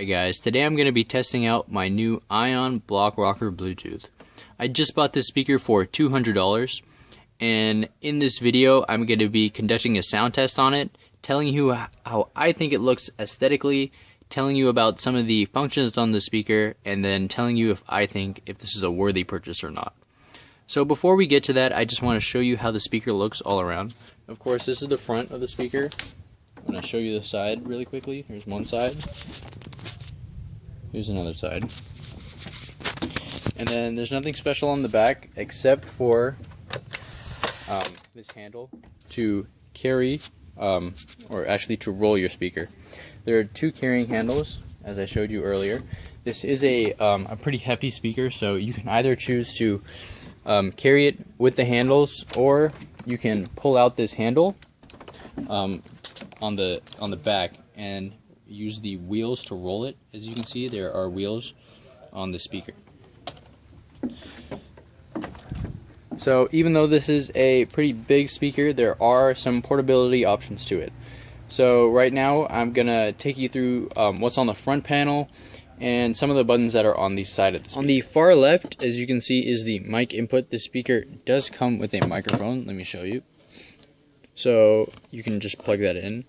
Hey guys, today I'm going to be testing out my new Ion Block Rocker Bluetooth. I just bought this speaker for $200, and in this video I'm going to be conducting a sound test on it, telling you how I think it looks aesthetically, telling you about some of the functions on the speaker, and then telling you if I think if this is a worthy purchase or not. So before we get to that, I just want to show you how the speaker looks all around. Of course, this is the front of the speaker. I'm going to show you the side really quickly. Here's one side. Here's another side. And then there's nothing special on the back except for this handle to carry, or actually to roll your speaker. There are two carrying handles, as I showed you earlier. This is a pretty hefty speaker, so you can either choose to carry it with the handles, or you can pull out this handle on the back and use the wheels to roll it. As you can see, there are wheels on the speaker. So even though this is a pretty big speaker, there are some portability options to it. So right now I'm gonna take you through what's on the front panel and some of the buttons that are on the side of the speaker. On the far left, as you can see, is the mic input. The speaker does come with a microphone. Let me show you. So you can just plug that in.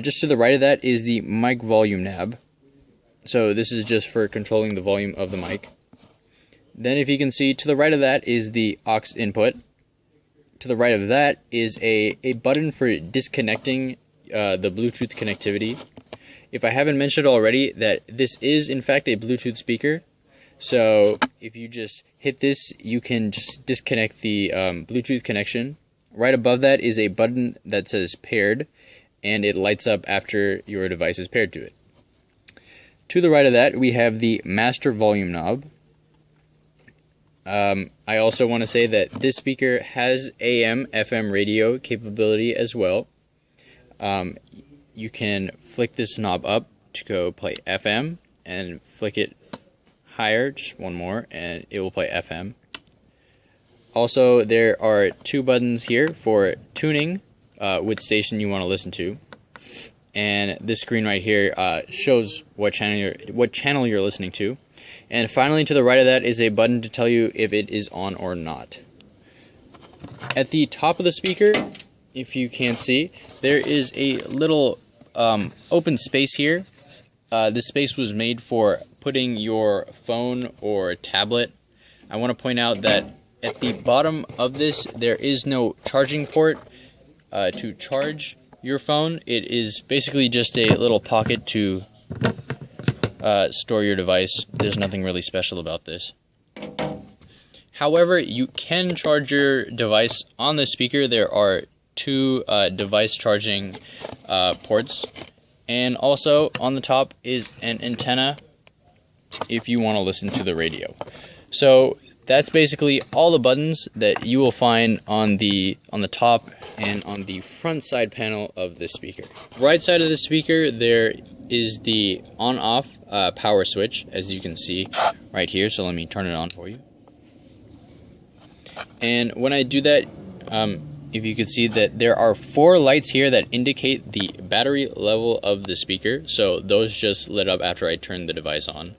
Just to the right of that is the mic volume knob. So this is just for controlling the volume of the mic. Then if you can see, to the right of that is the aux input. To the right of that is a button for disconnecting the Bluetooth connectivity. If I haven't mentioned already, that this is in fact a Bluetooth speaker. So if you just hit this, you can just disconnect the Bluetooth connection. Right above that is a button that says paired, and it lights up after your device is paired to it. To the right of that, we have the master volume knob. I also want to say that this speaker has AM/FM radio capability as well. You can flick this knob up to go play FM, and flick it higher, just one more, and it will play FM. Also, there are two buttons here for tuning which station you want to listen to, and this screen right here shows what channel you're listening to. And finally, to the right of that is a button to tell you if it is on or not. At the top of the speaker, if you can't see, there is a little open space here. This space was made for putting your phone or tablet. I want to point out that at the bottom of this, there is no charging port to charge your phone. It is basically just a little pocket to store your device. There's nothing really special about this. However, you can charge your device on the speaker. There are two device charging ports, and also on the top is an antenna if you want to listen to the radio. So that's basically all the buttons that you will find on the top and on the front side panel of this speaker. Right side of the speaker, there is the on-off power switch, as you can see right here. So let me turn it on for you. And when I do that, if you could see that there are 4 lights here that indicate the battery level of the speaker. So those just lit up after I turned the device on.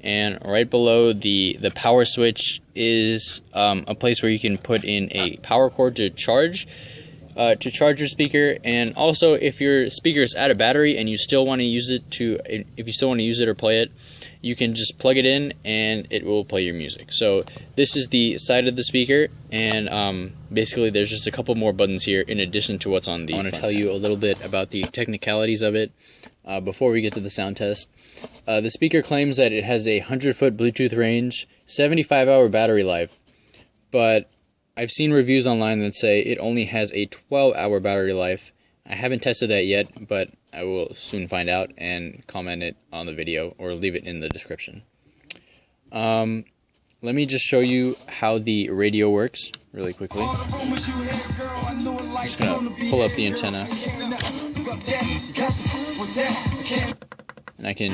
And right below the power switch is a place where you can put in a power cord to charge your speaker. And also, if your speaker is out of battery and you still want to use it or play it, you can just plug it in and it will play your music. So this is the side of the speaker, and basically there's just a couple more buttons here in addition to what's on the front. I want to tell you a little bit about the technicalities of it before we get to the sound test. The speaker claims that it has a 100-foot Bluetooth range, 75-hour battery life, but I've seen reviews online that say it only has a 12-hour battery life. I haven't tested that yet, but I will soon find out and comment it on the video or leave it in the description. Let me just show you how the radio works really quickly. I'm just going to pull up the antenna, and I can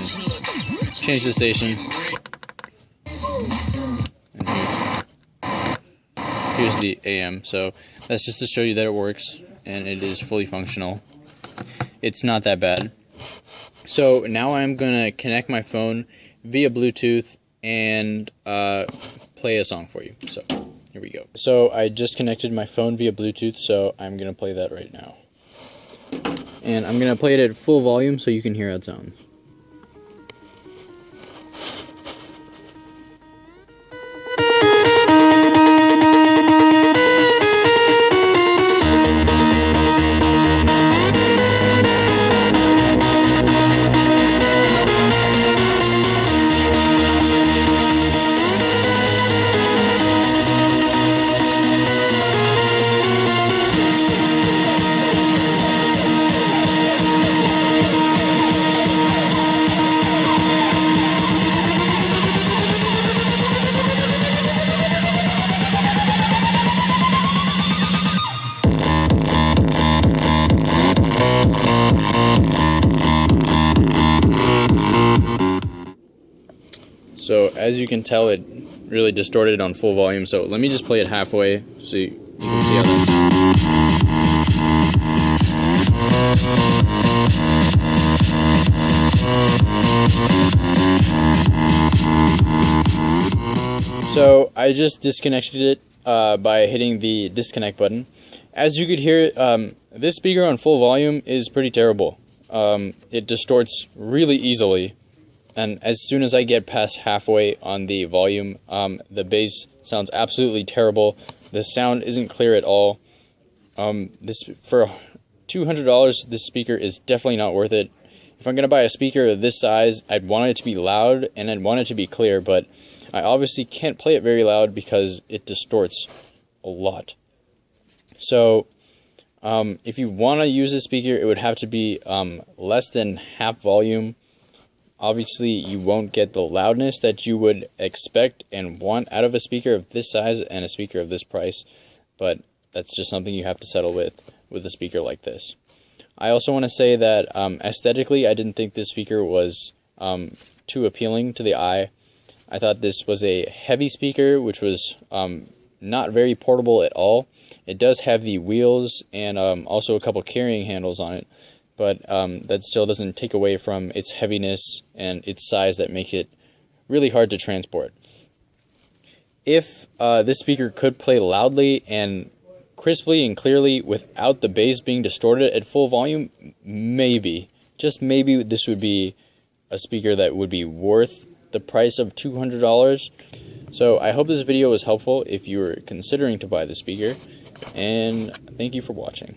change the station. And here's the AM, so that's just to show you that it works and it is fully functional. It's not that bad. So now I'm gonna connect my phone via Bluetooth and play a song for you. So here we go. So I just connected my phone via Bluetooth, so I'm gonna play that right now. And I'm gonna play it at full volume so you can hear how it sounds. So as you can tell, it really distorted on full volume. So let me just play it halfway so you can see how that. So I just disconnected it by hitting the disconnect button. As you could hear, this speaker on full volume is pretty terrible. It distorts really easily. And as soon as I get past halfway on the volume, the bass sounds absolutely terrible. The sound isn't clear at all. For $200, this speaker is definitely not worth it. If I'm going to buy a speaker of this size, I'd want it to be loud and I'd want it to be clear, but I obviously can't play it very loud because it distorts a lot. So if you want to use this speaker, it would have to be less than half volume. Obviously, you won't get the loudness that you would expect and want out of a speaker of this size and a speaker of this price, but that's just something you have to settle with a speaker like this. I also want to say that aesthetically, I didn't think this speaker was too appealing to the eye. I thought this was a heavy speaker, which was not very portable at all. It does have the wheels and also a couple carrying handles on it, but that still doesn't take away from its heaviness and its size that make it really hard to transport. If this speaker could play loudly and crisply and clearly without the bass being distorted at full volume, maybe, just maybe, this would be a speaker that would be worth the price of $200. So I hope this video was helpful if you were considering to buy the speaker, and thank you for watching.